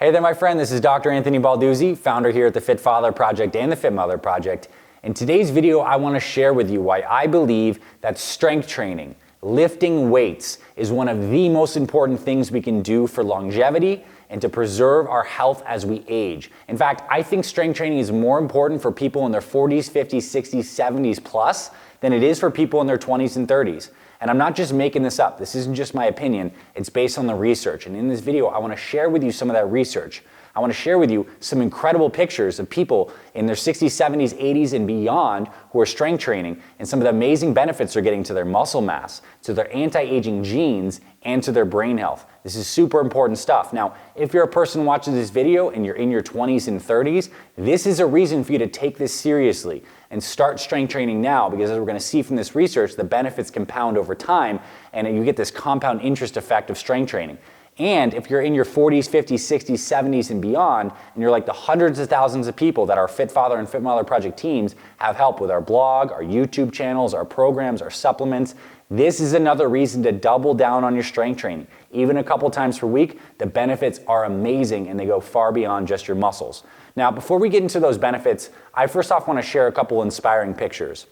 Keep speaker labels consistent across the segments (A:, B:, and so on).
A: Hey there, my friend. This is Dr. Anthony Balduzzi, founder here at the Fit Father Project and the Fit Mother Project. In today's video, I want to share with you why I believe that strength training, lifting weights, is one of the most important things we can do for longevity and to preserve our health as we age. In fact, I think strength training is more important for people in their 40s, 50s, 60s, 70s plus than it is for people in their 20s and 30s. And I'm not just making this up. This isn't just my opinion. It's based on the research. And in this video, I want to share with you some of that research. I want to share with you some incredible pictures of people in their 60s, 70s, 80s, and beyond who are strength training and some of the amazing benefits they're getting to their muscle mass, to their anti-aging genes, and to their brain health. This is super important stuff. Now, if you're a person watching this video and you're in your 20s and 30s, this is a reason for you to take this seriously and start strength training now, because as we're going to see from this research, the benefits compound over time and you get this compound interest effect of strength training. And if you're in your 40s, 50s, 60s, 70s, and beyond, and you're like the hundreds of thousands of people that our Fit Father and Fit Mother Project teams have helped with our blog, our YouTube channels, our programs, our supplements, this is another reason to double down on your strength training. Even a couple times per week, the benefits are amazing and they go far beyond just your muscles. Now, before we get into those benefits, I first off want to share a couple inspiring pictures.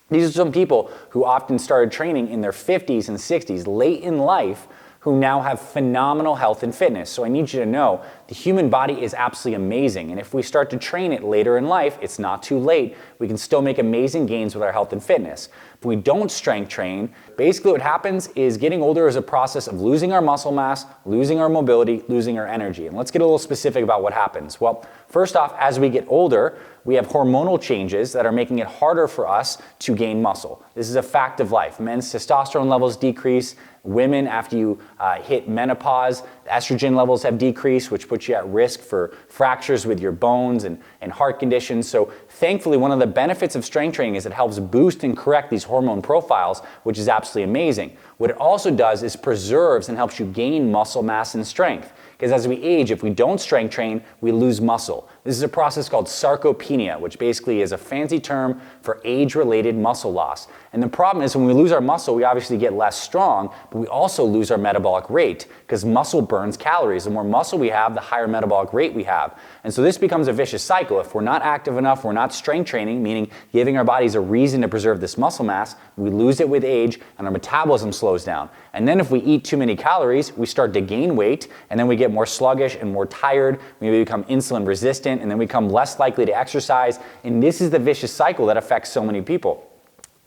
A: These are some people who often started training in their 50s and 60s, late in life, who now have phenomenal health and fitness. So I need you to know the human body is absolutely amazing. And if we start to train it later in life, it's not too late. We can still make amazing gains with our health and fitness. If we don't strength train, basically what happens is getting older is a process of losing our muscle mass, losing our mobility, losing our energy. And let's get a little specific about what happens. Well, first off, as we get older, we have hormonal changes that are making it harder for us to gain muscle. This is a fact of life. Men's testosterone levels decrease. Women, after you hit menopause, estrogen levels have decreased, which puts you at risk for fractures with your bones and heart conditions. So thankfully, one of the benefits of strength training is it helps boost and correct these hormone profiles, which is absolutely amazing. What it also does is preserves and helps you gain muscle mass and strength. Because as we age, if we don't strength train, we lose muscle. This is a process called sarcopenia, which basically is a fancy term for age-related muscle loss. And the problem is when we lose our muscle, we obviously get less strong, but we also lose our metabolic rate because muscle burns calories. The more muscle we have, the higher metabolic rate we have. And so this becomes a vicious cycle. If we're not active enough, we're not strength training, meaning giving our bodies a reason to preserve this muscle mass, we lose it with age and our metabolism slows down. And then if we eat too many calories, we start to gain weight and then we get more sluggish and more tired. We become insulin resistant and then we become less likely to exercise. And this is the vicious cycle that affects so many people.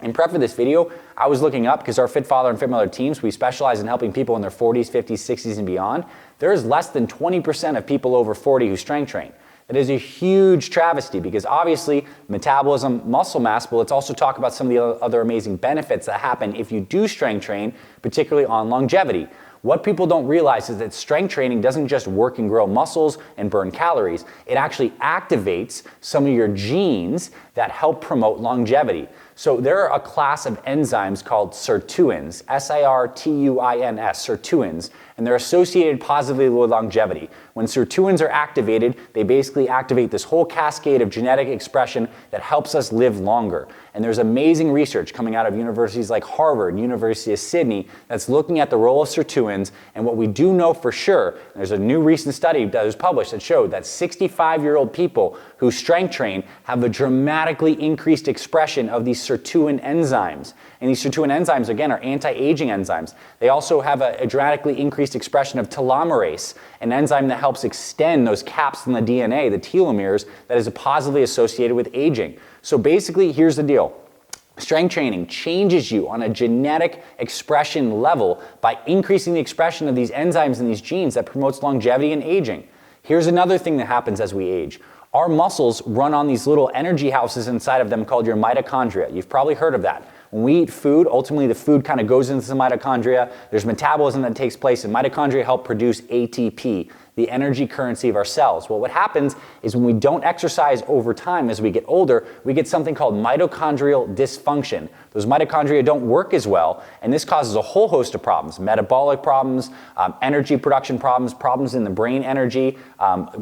A: In prep for this video, I was looking up because our Fit Father and Fit Mother teams, we specialize in helping people in their 40s, 50s, 60s, and beyond. There is less than 20% of people over 40 who strength train. That is a huge travesty because obviously metabolism, muscle mass, but let's also talk about some of the other amazing benefits that happen if you do strength train, particularly on longevity. What people don't realize is that strength training doesn't just work and grow muscles and burn calories. It actually activates some of your genes that help promote longevity. So there are a class of enzymes called SIRTUINs, S-I-R-T-U-I-N-S, SIRTUINs, and they're associated positively with longevity. When SIRTUINs are activated, they basically activate this whole cascade of genetic expression that helps us live longer. And there's amazing research coming out of universities like Harvard, University of Sydney, that's looking at the role of SIRTUINs. And what we do know for sure, there's a new recent study that was published that showed that 65-year-old people who strength train have a dramatically increased expression of these SIRTUIN enzymes. And these SIRTUIN enzymes, again, are anti-aging enzymes. They also have a dramatically increased expression of telomerase, an enzyme that helps extend those caps in the DNA, the telomeres, that is positively associated with aging. So basically, here's the deal. Strength training changes you on a genetic expression level by increasing the expression of these enzymes and these genes that promotes longevity and aging. Here's another thing that happens as we age. Our muscles run on these little energy houses inside of them called your mitochondria. You've probably heard of that. When we eat food, ultimately the food kind of goes into the mitochondria. There's metabolism that takes place, and mitochondria help produce ATP, the energy currency of our cells. Well, what happens is when we don't exercise over time as we get older, we get something called mitochondrial dysfunction. Those mitochondria don't work as well, and this causes a whole host of problems: metabolic problems, energy production problems, problems in the brain energy,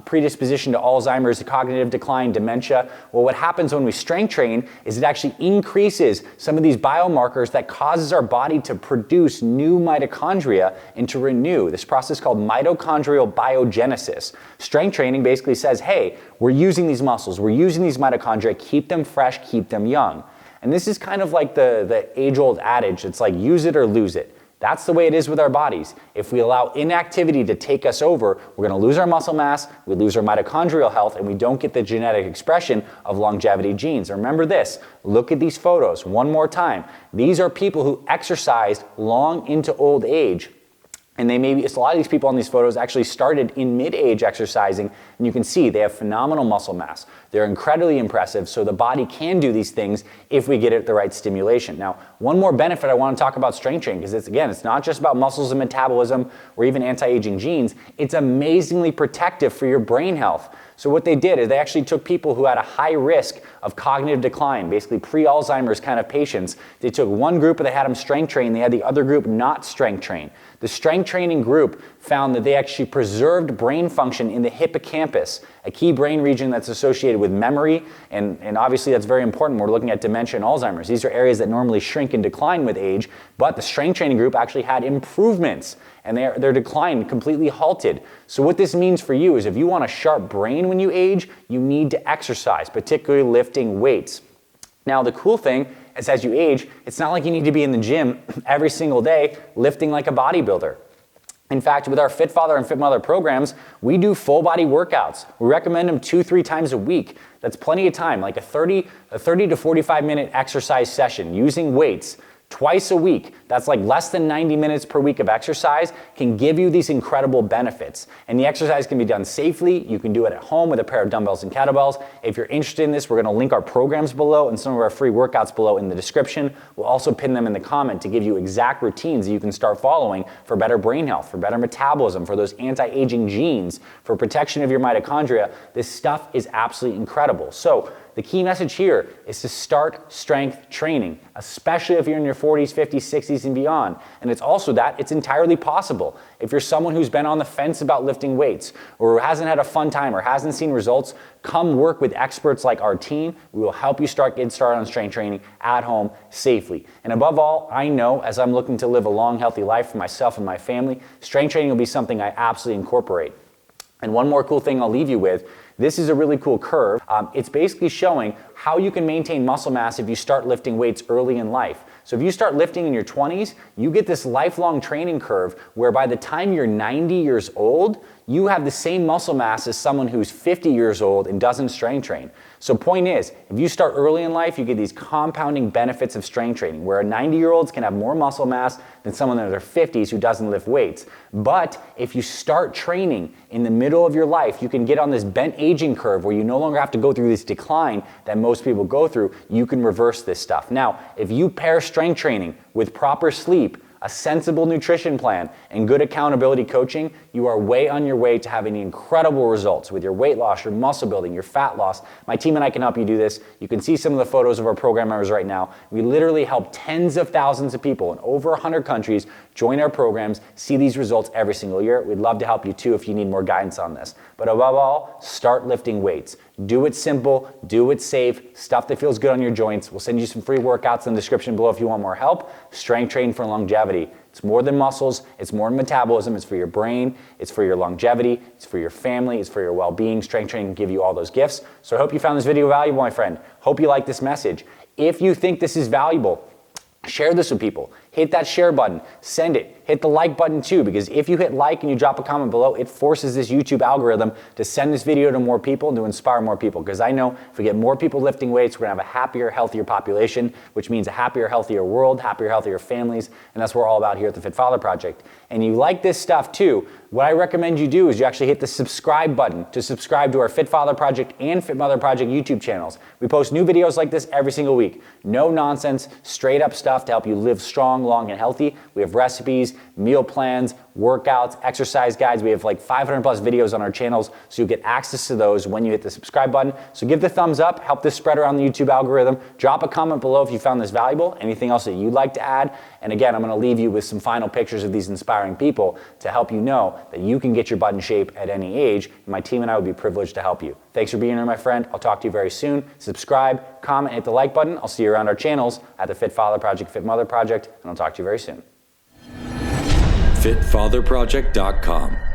A: predisposition to Alzheimer's, cognitive decline, dementia. Well, what happens when we strength train is it actually increases some of these biomarkers that causes our body to produce new mitochondria and to renew. This process called mitochondrial biogenesis. biogenesis. Strength training basically says, hey, we're using these muscles, we're using these mitochondria, keep them fresh, keep them young. And this is kind of like the age-old adage, it's like use it or lose it. That's the way it is with our bodies. If we allow inactivity to take us over, we're going to lose our muscle mass, we lose our mitochondrial health, and we don't get the genetic expression of longevity genes. Remember this, look at these photos one more time. These are people who exercised long into old age. And a lot of these people on these photos actually started in mid-age exercising, and you can see they have phenomenal muscle mass. They're incredibly impressive, so the body can do these things if we get it the right stimulation. Now, one more benefit I want to talk about strength training, because it's not just about muscles and metabolism or even anti-aging genes, it's amazingly protective for your brain health. So what they did is they actually took people who had a high risk of cognitive decline, basically pre-Alzheimer's kind of patients. They took one group and they had them strength train, they had the other group not strength train. The strength training group found that they actually preserved brain function in the hippocampus, a key brain region that's associated with memory, and obviously that's very important when we're looking at dementia and Alzheimer's. These are areas that normally shrink and decline with age, but the strength training group actually had improvements, and their decline completely halted. So what this means for you is if you want a sharp brain when you age, you need to exercise, particularly lifting weights. Now the cool thing is as you age, it's not like you need to be in the gym every single day lifting like a bodybuilder. In fact, with our Fit Father and Fit Mother programs, we do full body workouts. We recommend them 2-3 times a week. That's plenty of time, like a 30 to 45 minute exercise session using weights twice a week. That's like less than 90 minutes per week of exercise, can give you these incredible benefits. And the exercise can be done safely. You can do it at home with a pair of dumbbells and kettlebells. If you're interested in this, we're going to link our programs below and some of our free workouts below in the description. We'll also pin them in the comment to give you exact routines that you can start following for better brain health, for better metabolism, for those anti-aging genes, for protection of your mitochondria. This stuff is absolutely incredible. So the key message here is to start strength training, especially if you're in your 40s, 50s, 60s, and beyond. And it's also that it's entirely possible. If you're someone who's been on the fence about lifting weights or hasn't had a fun time or hasn't seen results, come work with experts like our team. We will help you get started on strength training at home safely. And above all, I know as I'm looking to live a long, healthy life for myself and my family, strength training will be something I absolutely incorporate. And one more cool thing I'll leave you with, this is a really cool curve. It's basically showing how you can maintain muscle mass if you start lifting weights early in life. So if you start lifting in your 20s, you get this lifelong training curve where by the time you're 90 years old, you have the same muscle mass as someone who's 50 years old and doesn't strength train. So point is, if you start early in life, you get these compounding benefits of strength training, where a 90-year-old can have more muscle mass than someone in their 50s who doesn't lift weights. But if you start training in the middle of your life, you can get on this bent aging curve where you no longer have to go through this decline that most people go through. You can reverse this stuff. Now, if you pair strength training with proper sleep, a sensible nutrition plan, and good accountability coaching, you are way on your way to having incredible results with your weight loss, your muscle building, your fat loss. My team and I can help you do this. You can see some of the photos of our program members right now. We literally help tens of thousands of people in over 100 countries join our programs, see these results every single year. We'd love to help you too if you need more guidance on this. But above all, start lifting weights. Do it simple, do it safe, stuff that feels good on your joints. We'll send you some free workouts in the description below if you want more help. Strength training for longevity. It's more than muscles, it's more than metabolism, it's for your brain, it's for your longevity, it's for your family, it's for your well-being. Strength training can give you all those gifts. So I hope you found this video valuable, my friend. Hope you like this message. If you think this is valuable, share this with people. Hit that share button, send it. Hit the like button too, because if you hit like and you drop a comment below, it forces this YouTube algorithm to send this video to more people and to inspire more people. Because I know if we get more people lifting weights, we're gonna have a happier, healthier population, which means a happier, healthier world, happier, healthier families, and that's what we're all about here at the Fit Father Project. And you like this stuff too, what I recommend you do is you actually hit the subscribe button to subscribe to our Fit Father Project and Fit Mother Project YouTube channels. We post new videos like this every single week. No nonsense, straight up stuff to help you live strong, long, and healthy. We have recipes, meal plans, workouts, exercise guides. We have like 500 plus videos on our channels, so you get access to those when you hit the subscribe button. So give the thumbs up, help this spread around the YouTube algorithm. Drop a comment below if you found this valuable, anything else that you'd like to add. And again, I'm gonna leave you with some final pictures of these inspiring people to help you know that you can get your button shape at any age. And my team and I would be privileged to help you. Thanks for being here, my friend. I'll talk to you very soon. Subscribe, comment, hit the like button. I'll see you around our channels at the Fit Father Project, Fit Mother Project, and I'll talk to you very soon.
B: FitFatherProject.com